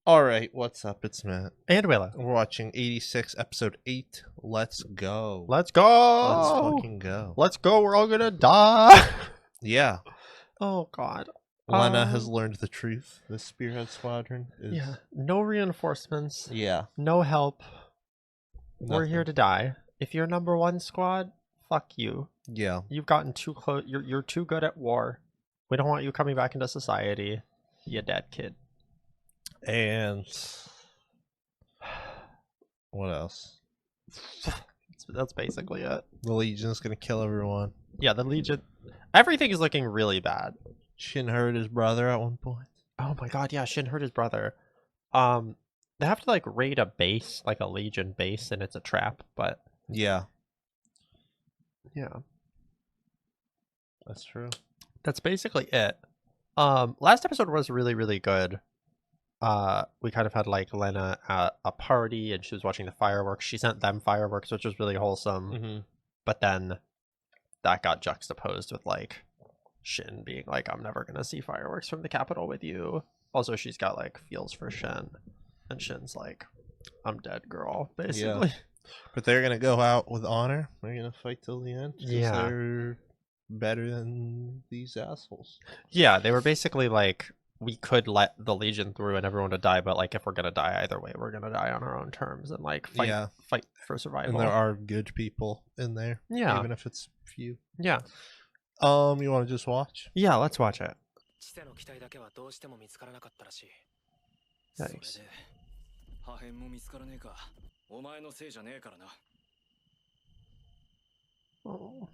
Alright, what's up? It's Matt. And Willow. We're watching 86, episode 8. Let's go. Let's go! Let's fucking go. Let's go, we're all gonna die! Yeah. Oh god. Lena has learned the truth. The Spearhead Squadron is... Yeah, no reinforcements. Yeah. No help. We're Nothing. here to die. If you're number one squad, fuck you. Yeah. You've gotten too close. You're too good at war. We don't want you coming back into society. You dead kid. And... what else? That's basically it. The Legion's gonna kill everyone. Yeah, the Legion. Everything is looking really bad. Shin hurt his brother at one point. Oh my god, yeah, Shin hurt his brother. They have to like raid a base, like a Legion base, and it's a trap, but Yeah. yeah. That's true. That's basically it. Last episode was really, really good. We kind of had like Lena at a party and she was watching the fireworks. She sent them fireworks, which was really wholesome. Mm-hmm. But then that got juxtaposed with like Shin being like, I'm never gonna see fireworks from the capital with you. Also, she's got like feels for Shin, and Shin's like, I'm dead, girl, basically. Yeah. But they're gonna go out with honor. They're gonna fight till the end. Yeah. They're better than these assholes. Yeah, they were basically like, we could let the Legion through and everyone to die, but like if we're gonna die either way, we're gonna die on our own terms and like fight for survival. And there are good people in there. Yeah. Even if it's few. Yeah. You wanna just watch? Yeah, let's watch it. Nice. Oh.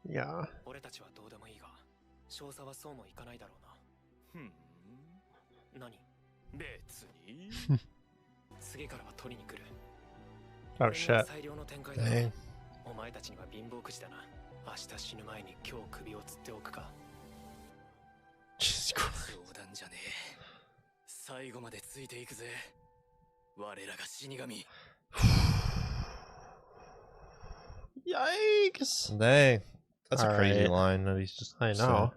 Yeah. 少佐はそうもいかないだろうな。何？別に。次からは取りに来る。 Oh shit. 最良の展開だ。お前たちには貧乏くじだな。明日死ぬ前に今日首を吊っておくか。Jesus Christ. 冗談じゃねえ。最後までついていくぜ。我らが死神。Yikes! Dang. That's a crazy Alright. line that he's just I know. saying.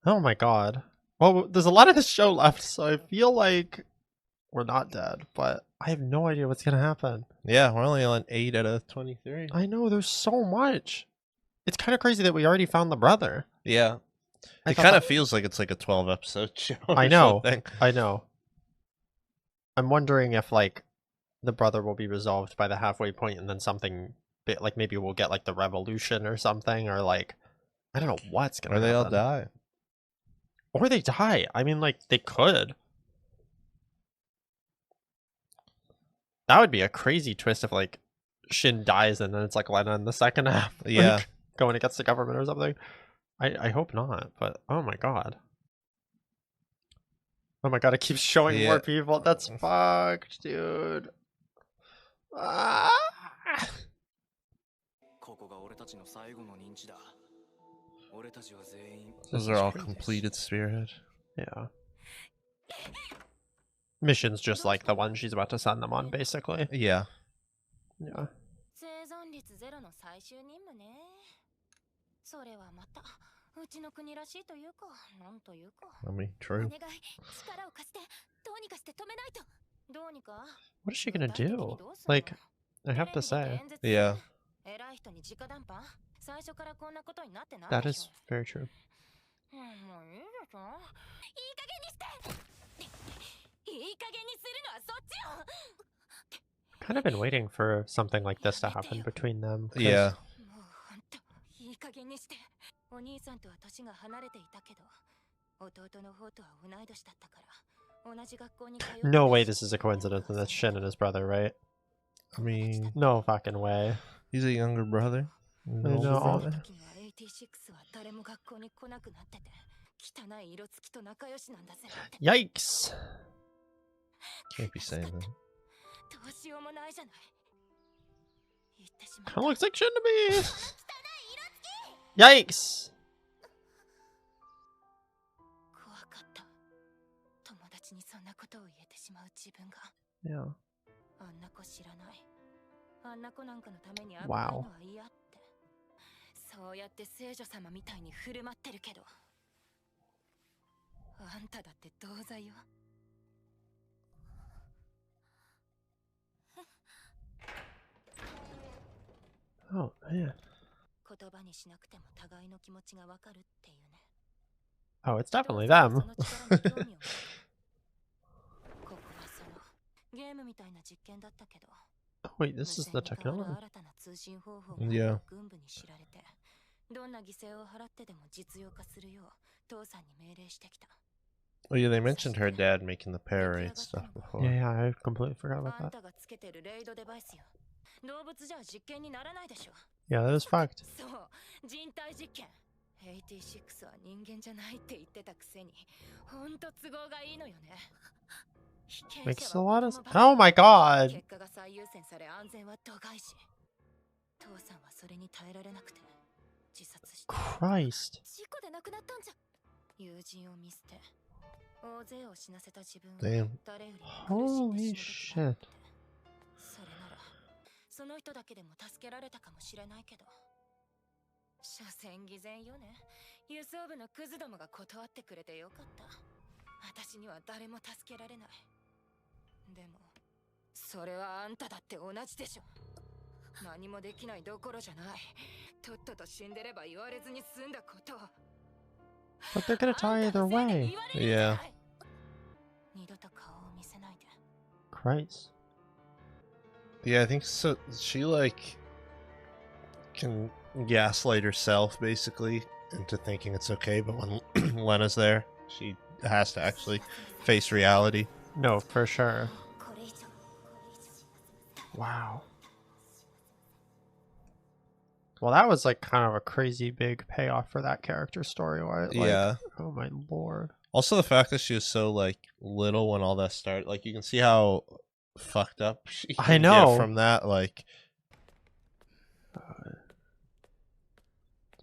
Oh my god. Well, there's a lot of this show left, so I feel like we're not dead, but I have no idea what's gonna happen. Yeah, we're only on 8 out of 23. I know, there's so much. It's kind of crazy that we already found the brother. Yeah. I It thought kind of that- feels like it's like a 12 episode show. Or I know. something. I know. I'm wondering if like the brother will be resolved by the halfway point and then something bit like maybe we'll get like the revolution or something, or like I don't know what's gonna Or they all happen. die. Or they die. I mean, like, they could. That would be a crazy twist if, like, Shin dies and then it's, like, Lena in the second half. Yeah. Like, going against the government or something. I hope not, but oh my god. Oh my god, it keeps showing Yeah. more people. That's fucked, dude. Ah! Those are all completed Spearhead. Yeah. Missions just like the one she's about to send them on, basically. Yeah. Yeah. I mean, true. What is she gonna do? Like, I have to say. Yeah. That is very true. Kind of been waiting for something like this to happen between them. 'cause Yeah. No way this is a coincidence and that's Shin and his brother, right? I mean, No fucking way. he's a younger brother. An I older know. brother. Yikes! Can't be saying that. Kinda looks like Shin to me! Yikes! Yeah. Wow. あんただって同罪よ。 Oh man. 言葉にしなくても互いの気持ちがわかるっていうね。 Oh, it's definitely 父さん them. はその力に興味を持った。ここはそのゲームみたいな実験だったけど、 Wait, this is the 無線に代わ technology. る新たな通信方法が Yeah. 軍部に知られて、どんな犠牲を払ってでも実用化するよう父さんに命令してきた。 Oh yeah, they mentioned her dad making the parade stuff before. Yeah, yeah, I completely forgot あ about ん that. たがつけてるレイドデバイスよ。動物じゃ実験にならないでしょ。 Yeah, that is fucked. そう、人体実験。86は人間じゃないって言ってたくせに、ほんと都合がいいのよね。 Makes a lot of sense. Oh my god! 結果が最優先され安全は度外視。父さんはそれに耐えられなくて自殺した。 Christ. 事故で亡くなったんじゃ。友人を見捨て、大勢を死なせた自分は Damn. 誰よりも Holy 苦しんで死ぬべきだって。 shit. それならその人だけでも助けられたかもしれないけど、所詮偽善よね。輸送部のクズどもが断ってくれてよかった。私には誰も助けられない。でもそれはあんただって同じでしょ。何もできないどころじゃない。とっとと死んでれば言われずに済んだことを。 But they're gonna die either way. Yeah. 二度と顔を見せないで。 Christ. Yeah, I think so. She like can gaslight herself basically into thinking it's okay, but when Lena's there, she has to actually face reality. No, for sure. Wow. Well, that was like kind of a crazy big payoff for that character story, right? Like, Yeah. oh my lord. Also, the fact that she was so like little when all that started, like you can see how fucked up she I can know. get from that. Like,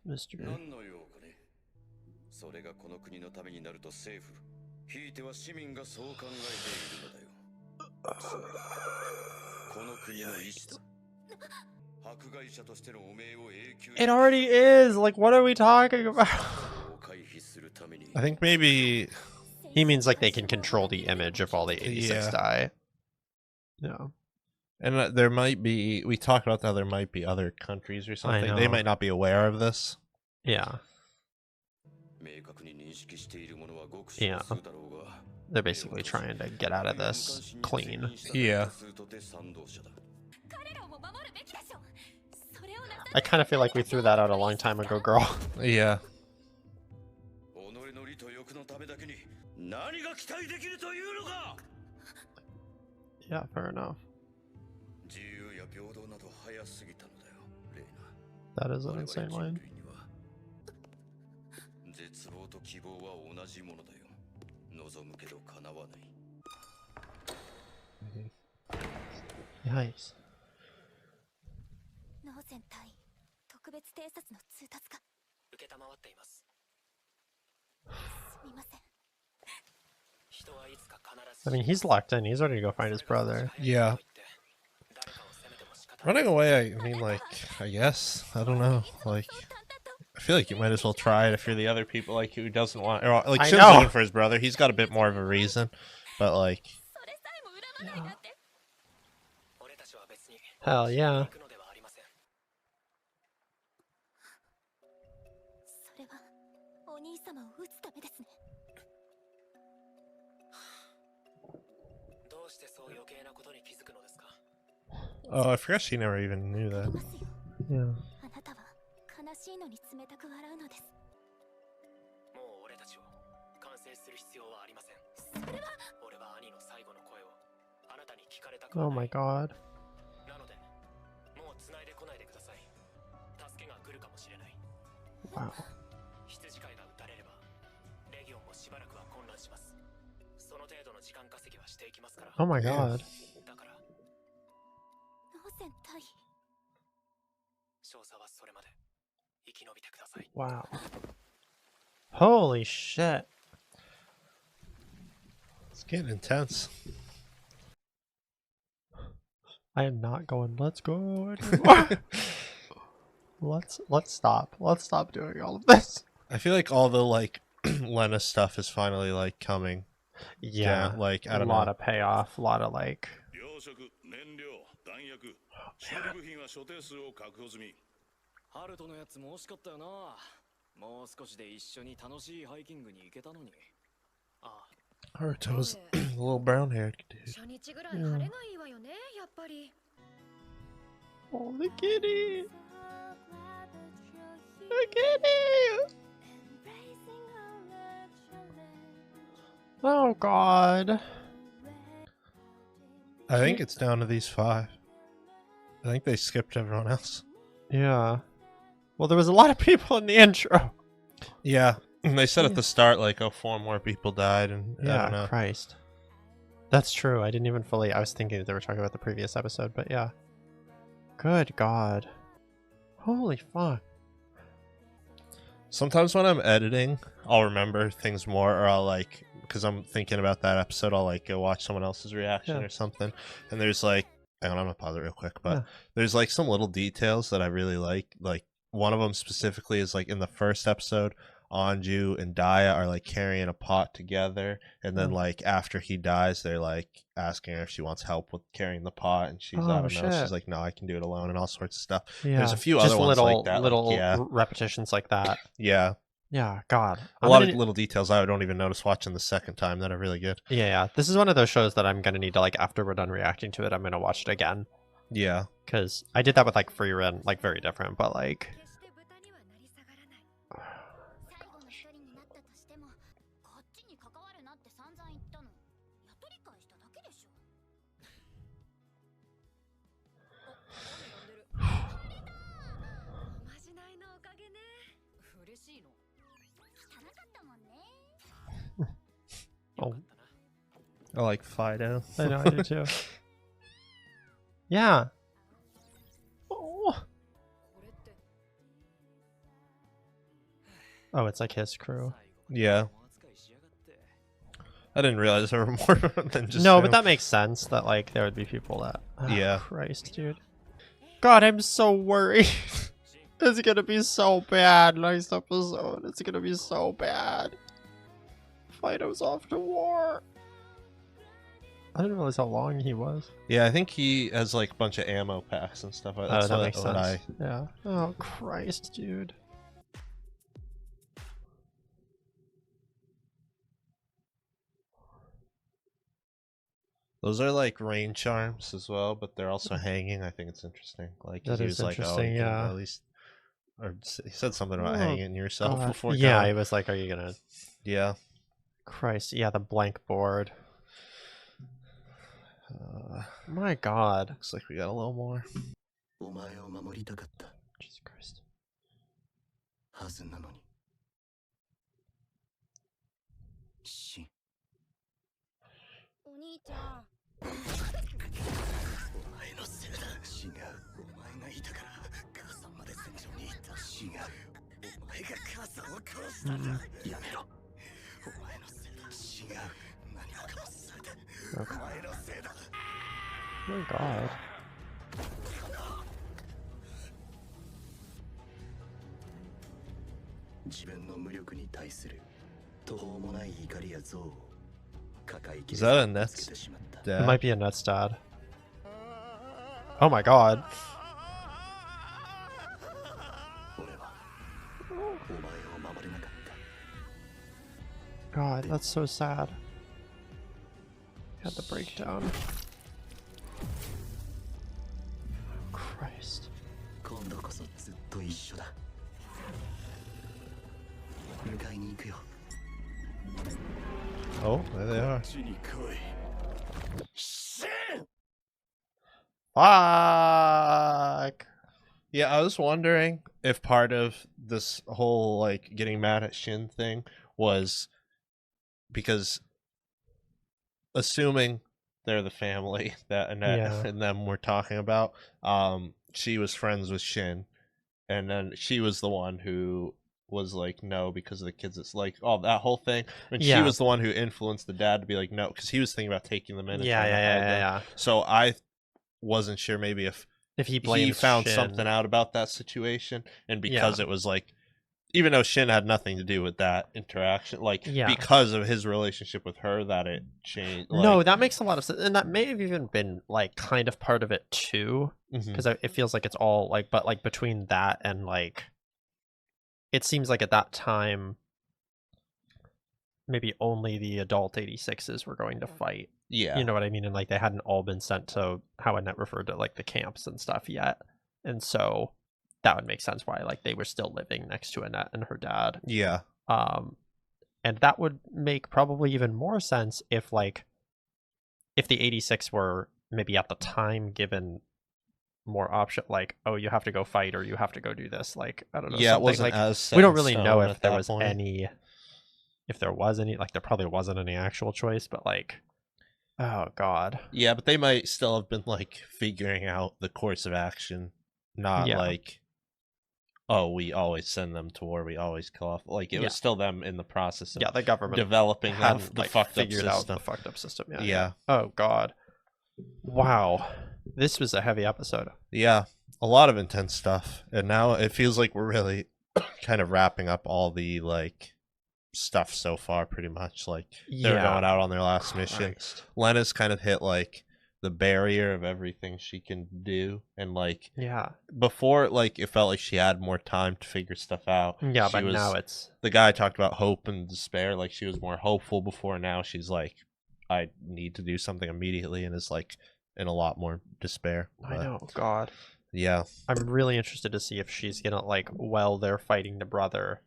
Mr. 何の用かね。それがこの国のためになると政府、ひいては市民がそう考えているのだよ。つまりこの国の意志だ。迫害者としての汚名を永久に It already is. Like, what are we talking about? 回避するために I think maybe He means like they can control the image if all the 86 Yeah. die. Yeah. and there might be. We talked about how there might be other countries or something. They know. might not be aware of this. Yeah. 明確に認識しているものはごく Yeah. 少数だろうが。 They're basically trying to get out of this clean. Yeah. 彼らをも守るべきでしょ。それをなさ I kind of feel like we threw that out a long time ago, girl. Yeah. 己の利と欲のためだけに何が期待できるというのか。 Yeah, fair enough. 自由や平等など早すぎたのだよ、レイナ。 That is an insane line. 絶望と希望は同じものだよ。望むけど叶わない。 Nice. ノーゼン隊特別偵察の通達が。承っています。すみません。人はいつか必ず I mean, he's locked in. He's ready to go find his brother. Yeah. 誰かを責めても仕方ない Running away. I mean, like, I guess I don't know. Like, I feel like you might as well try it if you're the other people, like who doesn't want, or like I Shin's know. looking for his brother. He's got a bit more of a reason, but like, それさえも恨まないなんて。俺たちは別に Hell yeah. 行くのではありません。それはお兄様を撃つためですね。どうしてそう余計なことに気づくのですか。 oh, I forgot she never even knew あ that. りますよ。 Yeah. あなたは悲しいのに冷たく笑うのです。もう俺たちを完成する必要はありません。それは俺は兄の最後の声をあなたに聞かれたくは Oh な my い。 god. なので、もう繋いでこないでください。助けが来るかもしれない。 Wow. 羊飼いが撃たれれば、レギオンもしばらくは混乱します。その程度の時間稼ぎはしていきますから。 Oh my god. だから、ノーゼン隊。少佐はそれまで生き延びてください。 Wow. Holy shit. It's getting intense. I am not going, let's go anymore. let's stop. Let's stop doing all of this. I feel like all the like Lena stuff is finally like coming. Yeah, like I don't a lot know. of payoff, a lot of like. 糧食、燃料、弾薬、修理部品は所定数を確保済み。ハルトのやつも惜しかったよな。もう少しで一緒に楽しいハイキングに行けたのに。あ、Haruto's a little brown haired dude. 初日ぐらい晴れがいいわよね、やっぱり。 Oh, the kitty! The kitty! Oh God! I think it's down to these 5. I think they skipped everyone else. Yeah. Well, there was a lot of people in the intro. Yeah, and they said at the start like, oh, 4 more people died, and I don't know. Christ. That's true. I didn't even fully. I was thinking that they were talking about the previous episode, but yeah. Good God. Holy fuck. Sometimes when I'm editing, I'll remember things more, or I'll like, because I'm thinking about that episode, I'll like go watch someone else's reaction or something. And there's like, hang on, I'm gonna pause it real quick, but there's like some little details that I really like. Like one of them specifically is like in the first episode, Anju and Daya are like carrying a pot together, and then like after he dies, they're like asking her if she wants help with carrying the pot, and she's I don't know, she's like, no, I can do it alone, and all sorts of stuff. Yeah. There's a few just other ones little, like that, little like, repetitions like that. Yeah. God. A lot of little details I don't even notice watching the second time that are really good. Yeah. This is one of those shows that I'm gonna need to like after we're done reacting to it, I'm gonna watch it again. Yeah. Because I did that with like Free Run, like very different, but like. Oh. I like Fido. I know, I do too. Yeah. Oh. Oh, it's like his crew. Yeah. I didn't realize there were more than just No, him. but that makes sense that like there would be people that. Oh, yeah. Christ, dude. God, I'm so worried. It's gonna be so bad next episode. It's gonna be so bad. Fido's off to war. I didn't realize how long he was. Yeah, I think he has like a bunch of ammo packs and stuff. That's that makes sense. Yeah. Oh Christ, dude. Those are like rain charms as well, but they're also hanging. I think it's interesting. Like that he is was like, oh, you yeah. can at least, or he said something about hanging yourself before. Yeah, going. he was like, "Are you gonna?" Yeah. Christ, yeah, the blank board. My God. Looks like we got a little more. Jesus Christ. Shin. お兄ちゃん。お前のせいだ。違う。お前がいたから母さんまで戦場に行った。違う。お前が母さんを殺したんだ。やめろ。お前のせいだ。違う。何もかもされて。お前のせいだ。 Oh my God. 自分の無力に対する途方もない怒りや憎悪を抱えきれ Is that a つ Nets けてしまった。 It dad? might be a Nets dad. Oh my God. 俺はお前を守れなかった。 God, that's so sad. Had the breakdown. Christ. 今度こそずっと一緒だ。迎えに行くよ。 Oh, there they are. こっちに来い。Shin! Fuck. Yeah, I was wondering if part of this whole like getting mad at Shin thing was because assuming they're the family that Annette and them were talking about, she was friends with Shin, and then she was the one who was like no because of the kids. It's like that whole thing, and she was the one who influenced the dad to be like no because he was thinking about taking them in. Yeah. So I wasn't sure maybe if he blamed found Shin. something out about that situation, and because it was like even though Shin had nothing to do with that interaction, like Yeah. because of his relationship with her, that it changed. Like, No, that makes a lot of sense, and that may have even been like kind of part of it too, mhm. because it feels like it's all like, but like between that and like, it seems like at that time, maybe only the adult 86s were going to fight. Yeah. You know what I mean? And like they hadn't all been sent to how Annette referred to like the camps and stuff yet. And so that would make sense why like they were still living next to Annette and her dad. Yeah. And that would make probably even more sense if the 86 were maybe at the time given more option, like, oh, you have to go fight or you have to go do this. Like, I don't know. Yeah, it something wasn't like, as set we don't in really know stone if at there that was point. any, like there probably wasn't any actual choice, but like, oh god. Yeah, but they might still have been like figuring out the course of action, not Yeah. like, oh, we always send them to war, we always kill off. Like it Yeah. was still them in the process of Yeah, the government developing that hadn't the like fucked up figured out system. the fucked up system. Yeah. Yeah. Oh god. Wow. This was a heavy episode. Yeah, a lot of intense stuff, and now it feels like we're really kind of wrapping up all the like stuff so far. Pretty much like they're going out on their last mission. Lena's kind of hit like the barrier of everything she can do, and like Yeah. before, like it felt like she had more time to figure stuff out. Yeah, She but was, now it's the guy talked about hope and despair. Like she was more hopeful before. Now she's like, I need to do something immediately, and is like in a lot more despair. I But, know, god. yeah. I'm really interested to see if she's gonna like, while they're fighting the brother,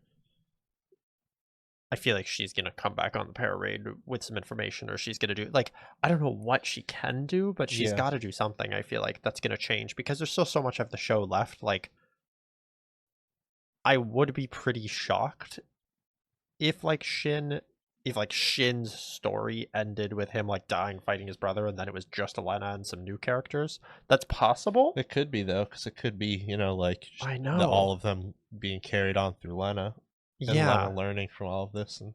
I feel like she's gonna come back on the para raid with some information, or she's gonna do like, I don't know what she can do, but she's Yeah. got to do something. I feel like that's gonna change because there's still so much of the show left. Like, I would be pretty shocked if Shin's story ended with him like dying fighting his brother, and then it was just Lena and some new characters. That's possible. It could be though, because it could be, you know, like I know. all of them being carried on through Lena, and Yeah, Lena learning from all of this. And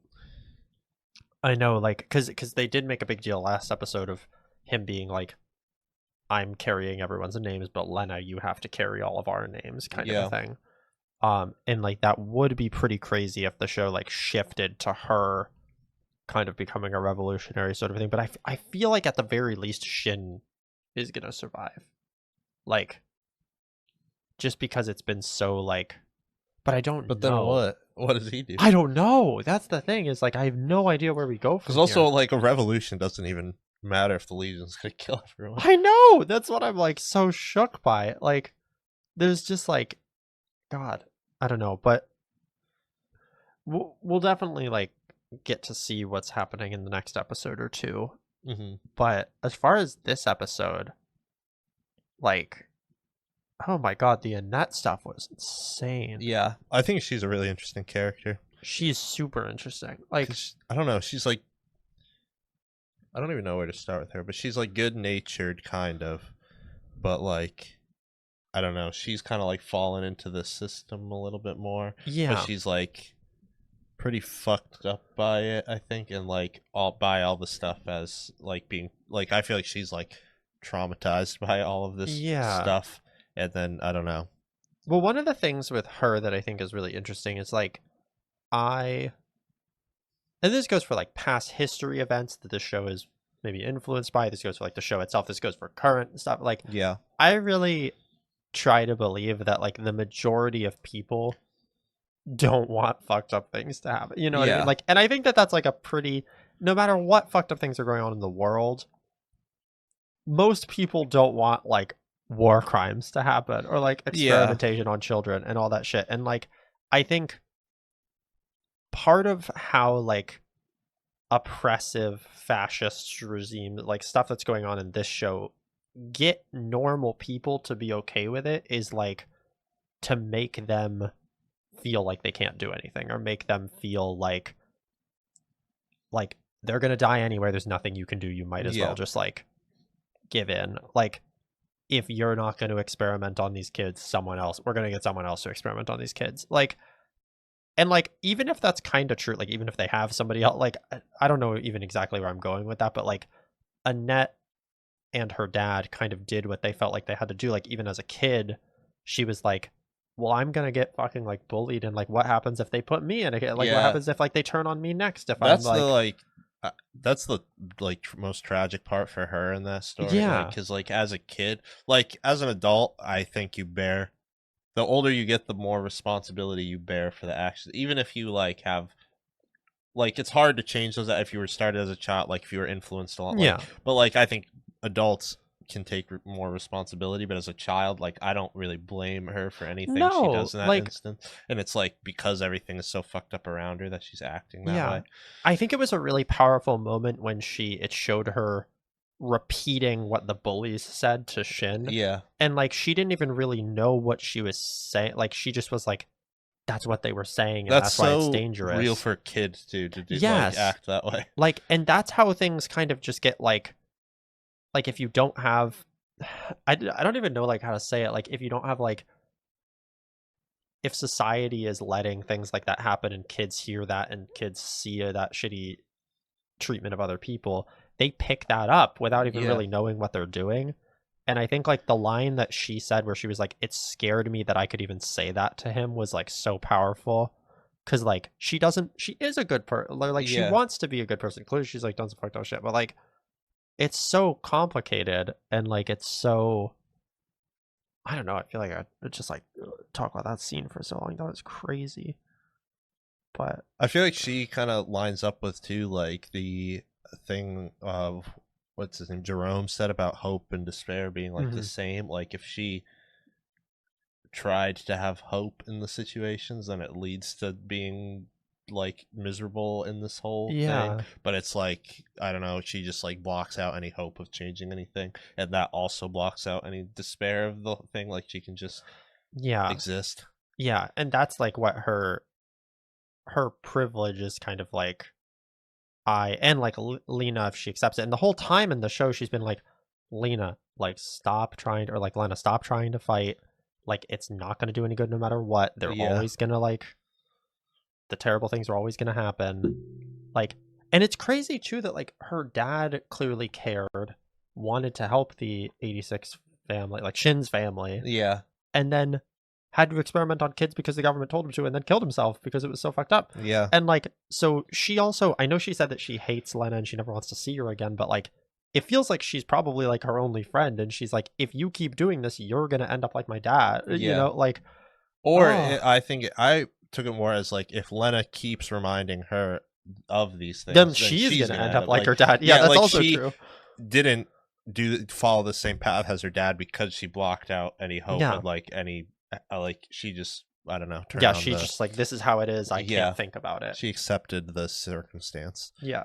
I know, like, because they did make a big deal last episode of him being like, I'm carrying everyone's names, but Lena, you have to carry all of our names, kind of a thing. And like that would be pretty crazy if the show like shifted to her kind of becoming a revolutionary sort of thing. But I feel like at the very least Shin is gonna survive, like, just because it's been so like, but I don't but know. then what does he do? I don't know. That's the thing, is like I have no idea where we go from Because also here. like a revolution doesn't even matter if the Legion's gonna kill everyone. I know, that's what I'm like so shook by. Like there's just like, god, I don't know, but we'll definitely like get to see what's happening in the next episode or two. Mm-hmm. But as far as this episode, like, oh my god, the Annette stuff was insane. Yeah, I think she's a really interesting character. She's super interesting. Like, 'Cause, I don't know, she's like, I don't even know where to start with her, but she's like good natured kind of, but like, I don't know, she's kind of like fallen into the system a little bit more. yeah, But she's like pretty fucked up by it, I think, and like all the stuff as like being like, I feel like she's like traumatized by all of this stuff, and then I don't know. Well, one of the things with her that I think is really interesting is like, and this goes for like past history events that the show is maybe influenced by. This goes for like the show itself. This goes for current stuff. Like, Yeah, I really try to believe that like the majority of people don't want fucked up things to happen. You know what I mean? Like, and I think that that's like a pretty, no matter what fucked up things are going on in the world, most people don't want like war crimes to happen or like experimentation on children and all that shit. And like, I think part of how like oppressive fascist regime, like stuff that's going on in this show, get normal people to be okay with it is like to make them feel like they can't do anything, or make them feel like they're gonna die anyway, there's nothing you can do, you might as well just like give in. Like, if you're not going to experiment on these kids, we're gonna get someone else to experiment on these kids. Like, and like, even if that's kind of true, like even if they have somebody else, like I don't know even exactly where I'm going with that, but like Annette and her dad kind of did what they felt like they had to do. Like, even as a kid, she was like, well, I'm gonna get fucking like bullied, and like what happens if they put me in a like what Yeah. happens if like they turn on me next if That's I'm like that's the most tragic part for her in that story. Yeah. Because like as a kid, like as an adult, I think you bear. The older you get, the more responsibility you bear for the actions. Even if you like have, like, it's hard to change those if you were started as a child, like if you were influenced a lot. Like, Yeah. But like I think adults can take more responsibility, but as a child, like I don't really blame her for anything she No, does in that like- instance. And it's like because everything is so fucked up around her that she's acting that Yeah. way. I think it was a really powerful moment when it showed her repeating what the bullies said to Shin. Yeah. And like she didn't even really know what she was saying. Like she just was like, that's what they were saying, and that's why it's so dangerous. real for kids too to do Yes. like act that way. Like, and that's how things kind of just get like if you don't have I don't even know like how to say it. Like if you don't have like if society is letting things like that happen and kids hear that and kids see that shitty treatment of other people, they pick that up without even Yeah. really knowing what they're doing. And I think like the line that she said where she was like, it scared me that I could even say that to him was like so powerful. Cause like she is a good person. Like she Yeah. wants to be a good person. Clearly she's like done some fucked up shit, but like it's so complicated and like it's so, I don't know. I feel like I just like talk about that scene for so long. That was crazy. But I feel like she kind of lines up with too, like the thing of what's his name, Jerome said about hope and despair being like the same. Like if she tried to have hope in the situations, then it leads to being like miserable in this whole thing. But it's like, I don't know, she just like blocks out any hope of changing anything, and that also blocks out any despair of the thing. Like she can just exist. Yeah, and that's like what her privilege is kind of like. And like Lena, if she accepts it, and the whole time in the show she's been like, Lena, like stop trying to, or like Lena, stop trying to fight. Like it's not going to do any good no matter what. They're always gonna like, the terrible things are always going to happen. Like, and it's crazy too that like her dad clearly cared, wanted to help the 86 family, like Shin's family. Yeah. And then had to experiment on kids because the government told him to, and then killed himself because it was so fucked up. Yeah. And like, so she also, I know she said that she hates Lena and she never wants to see her again, but like, it feels like she's probably like her only friend, and she's like, if you keep doing this, you're gonna end up like my dad. You know, like, or I think I took it more as like if Lena keeps reminding her of these things, then she's gonna end up like her dad. Yeah, that's like also she true. Didn't follow the same path as her dad because she blocked out any hope and like any like she just, I don't know. Yeah, she's just like, this is how it is. I can't think about it. She accepted the circumstance. Yeah.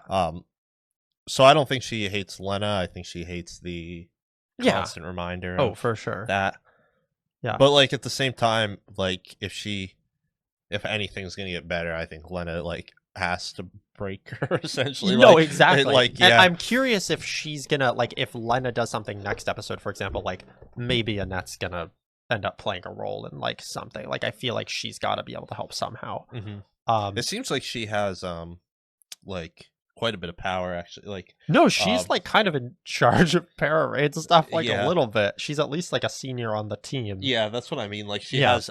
So I don't think she hates Lena. I think she hates the constant reminder. Oh, for sure. That. Yeah. But like at the same time, like if anything's gonna get better, I think Lena like has to break her essentially. No, like, exactly. Like, and I'm curious if she's gonna like, if Lena does something next episode, for example, like maybe Annette's gonna end up playing a role in like something. Like I feel like she's got to be able to help somehow. It seems like she has like quite a bit of power actually. Like no, she's like kind of in charge of para raids and stuff, like a little bit. She's at least like a senior on the team. Yeah, that's what I mean. Like she has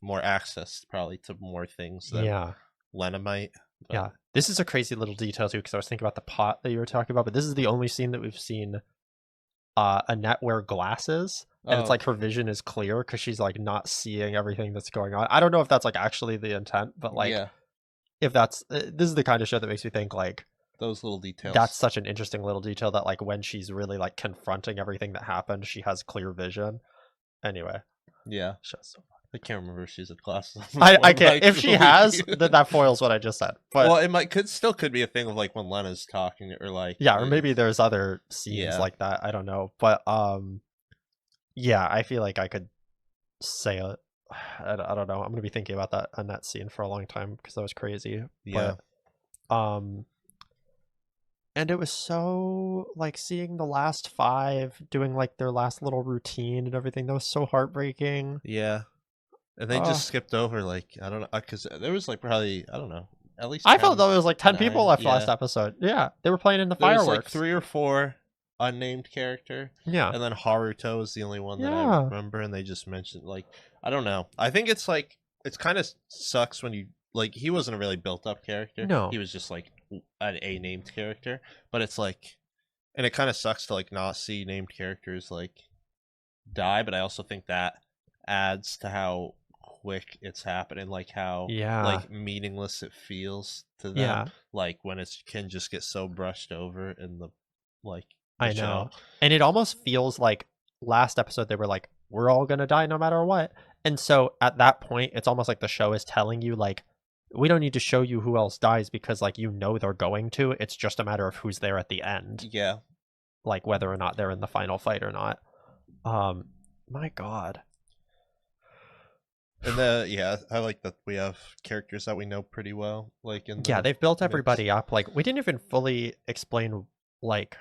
more access probably to more things than Lena might. But... Yeah, this is a crazy little detail too, because I was thinking about the pot that you were talking about, but this is the only scene that we've seen Annette wear glasses, and it's like her vision is clear because she's like not seeing everything that's going on. I don't know if that's like actually the intent, but like if that's this is the kind of show that makes me think like those little details. That's such an interesting little detail that like when she's really like confronting everything that happened, she has clear vision. Anyway, so I can't remember if she's at classes. I can't. If she has, then that foils what I just said. But well, it could be a thing of like when Lena's talking or like or maybe there's other scenes like that. I don't know, but I feel like I could say it. I don't know. I'm gonna be thinking about that on that scene for a long time because that was crazy. Yeah. But, and it was so like seeing the last 5 doing like their last little routine and everything. That was so heartbreaking. Yeah. And they just skipped over like, I don't know, because there was like probably, I don't know, at least I felt there was like 10 people left 9, last episode. Yeah, they were playing in the there fireworks. was like 3 or 4 unnamed character. Yeah. And then Haruto is the only one that I Yeah. remember, and they just mentioned, like, I don't know. I think it's like, it's kind of sucks when you, like, he wasn't a really built up character. No. He was just like an A named character, but it's like, and it kind of sucks to like not see named characters like die, but I also think that adds to how quick it's happening, like how like meaningless it feels to them. Yeah. Like when it can just get so brushed over in the like I show. know. And it almost feels like last episode they were like, we're all gonna die no matter what. And so at that point, it's almost like the show is telling you, like, we don't need to show you who else dies because, like, you know they're going to. It's just a matter of who's there at the end. Yeah. Like, whether or not they're in the final fight or not. My God. And I like that we have characters that we know pretty well. Like in they've built everybody up. Like, we didn't even fully explain, like,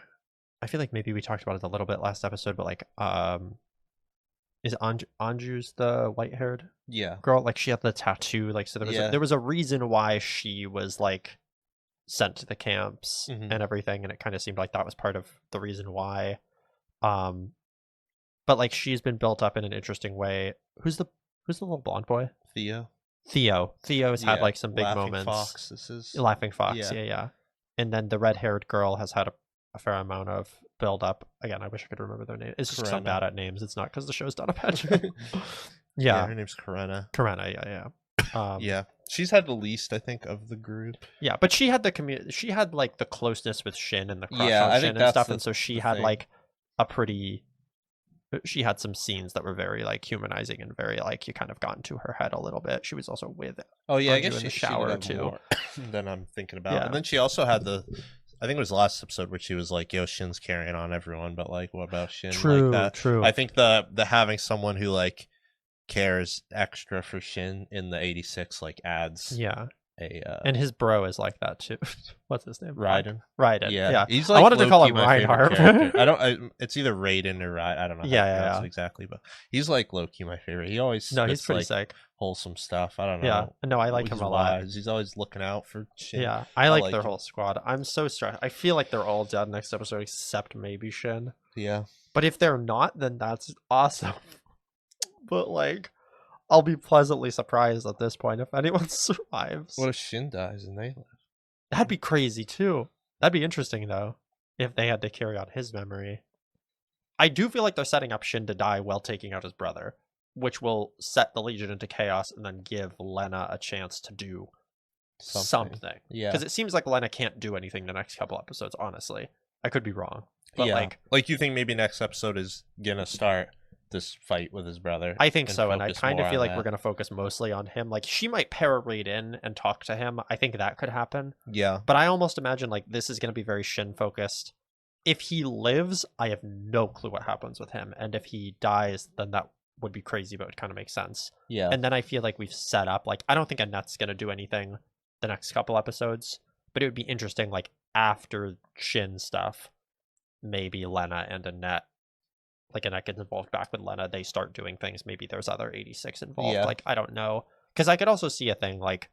I feel like maybe we talked about it a little bit last episode, but like, is Anju's the white-haired girl? Like, she had the tattoo. Like, so there was a reason why she was like sent to the camps and everything, and it kind of seemed like that was part of the reason why. But like, she's been built up in an interesting way. Who's the little blonde boy? Theo's had like some big Laughing moments. Fox. This is Laughing Fox. Yeah. And then the red-haired girl has had a fair amount of build up. Again, I wish I could remember their name. It's just so bad at names. It's not because the show's done a bad job. Yeah, her name's Karena. Yeah. She's had the least, I think, of the group. Yeah, but she had she had like the closeness with Shin and the crush I on think Shin and that's stuff, the and so she the had thing. like she had some scenes that were very like humanizing and very like, you kind of got into her head a little bit. She was also with I Anju guess in the she shower did have too. more than I'm thinking about. Yeah. And then she also had I think it was the last episode where she was like, yo, Shin's carrying on everyone, but like, what about Shin? True, like that. true. I think the having someone who like cares extra for Shin in the 86 like adds and his bro is like that too. What's his name? Raiden. Yeah. He's like, I wanted to call him low-key my favorite Reinhardt. character. It's either Raiden or Raiden. I don't know how to pronounce it exactly, but he's like low-key my favorite. He always he's pretty like, sick. Wholesome stuff. I don't know. Yeah, no, I like him a lot. He's always looking out for Shin. Yeah, I like their him. whole squad. I'm so stressed. I feel like they're all dead next episode except maybe Shin. Yeah. But if they're not, then that's awesome. But like, I'll be pleasantly surprised at this point if anyone survives. What if Shin dies and they live? That'd be crazy too. That'd be interesting though, if they had to carry on his memory. I do feel like they're setting up Shin to die while taking out his brother, which will set the Legion into chaos and then give Lena a chance to do something. Yeah. Because it seems like Lena can't do anything the next couple episodes, honestly. I could be wrong. But like you think maybe next episode is gonna start this fight with his brother? I think so, and I focus kind of more feel on like we're that. gonna focus mostly on him. Like, she might para-raid in and talk to him. I think that could happen. Yeah. But I almost imagine like this is gonna be very Shin focused. If he lives, I have no clue what happens with him, and if he dies, then that would be crazy, but it kind of makes sense. Yeah. And then I feel like we've set up, like, I don't think Annette's gonna do anything the next couple episodes, but it would be interesting, like, after Shin stuff, maybe Lena and Annette, like, Annette gets involved back with Lena, they start doing things, maybe there's other 86 involved. Yeah. Like, I don't know, because I could also see a thing like,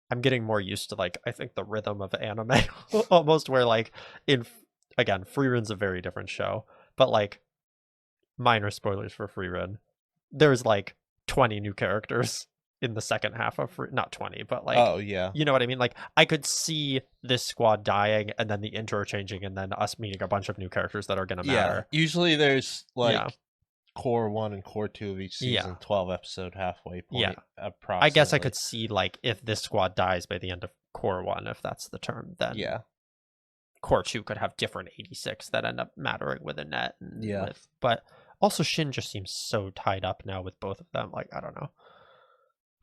I'm getting more used to, like, I think the rhythm of anime almost, where like again, Free Run's a very different show, but like, minor spoilers for Free Run, there's like 20 new characters in the second half of not 20, but like, oh yeah, you know what I mean? Like, I could see this squad dying and then the intro changing and then us meeting a bunch of new characters that are gonna matter. Usually there's like core 1 and core 2 of each season, 12 episode halfway point. I guess I could see like if this squad dies by the end of core 1, if that's the term, then core 2 could have different 86 that end up mattering with Annette and but also Shin just seems so tied up now with both of them. Like, I don't know.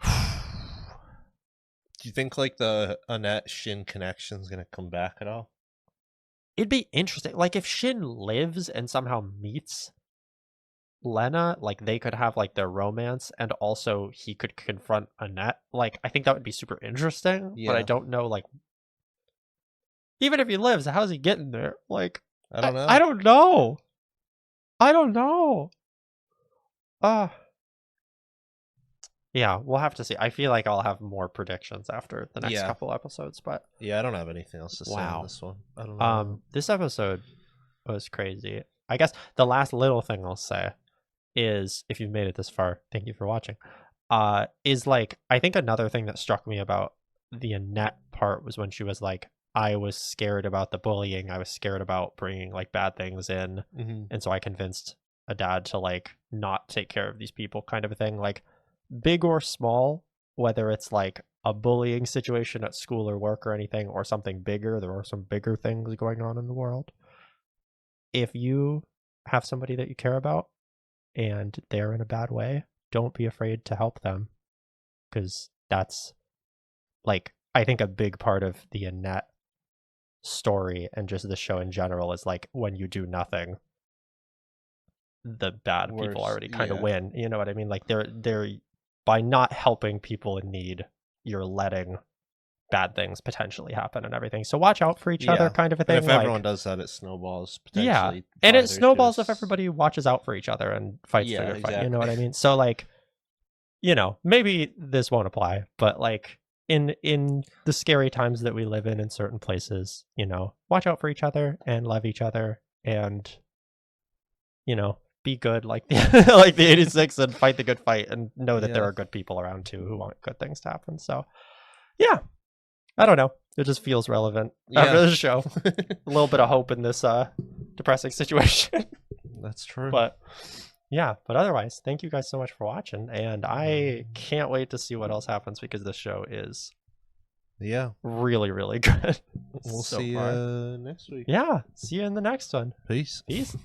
Do you think like the Annette Shin connection is gonna come back at all? It'd be interesting. Like, if Shin lives and somehow meets Lena, like, they could have like their romance, and also he could confront Annette. Like, I think that would be super interesting. But I don't know, like, even if he lives, how's he getting there? Like, I don't know. I don't know. I don't know. Yeah, we'll have to see. I feel like I'll have more predictions after the next couple episodes, but I don't have anything else to say on this one. I don't know. This episode, was crazy. I guess the last little thing I'll say is, if you've made it this far, thank you for watching. Is like, I think another thing that struck me about the Annette part was when she was like, I was scared about the bullying. I was scared about bringing like bad things in. And so I convinced a dad to like not take care of these people, kind of a thing. Like, big or small, whether it's like a bullying situation at school or work or anything, or something bigger, there are some bigger things going on in the world. If you have somebody that you care about and they're in a bad way, don't be afraid to help them, because that's like, I think a big part of the Annette story and just the show in general is like, when you do nothing, the bad people Worse, already kind of yeah. win. You know what I mean? Like, they're by not helping people in need, you're letting bad things potentially happen and everything. So watch out for each other, Yeah. kind of a And thing. if like, everyone does that, it snowballs yeah, potentially. and it farther to snowballs if s- everybody watches out for each other and fights the Yeah, good fight. You know exactly. what I mean? So like, you know, maybe this won't apply, but like, in the scary times that we live in certain places, you know, watch out for each other and love each other, and, you know, be good like the like the 86 and fight the good fight, and know that there Yeah. are good people around too who want good things to happen. So yeah, I don't know, it just feels relevant after Yeah. this show. A little bit of hope in this depressing situation. That's true. But yeah, but otherwise, thank you guys so much for watching, and I can't wait to see what else happens, because this show is yeah, really, really good. we'll so see far. you next week. Yeah, see you in the next one. Peace. Peace.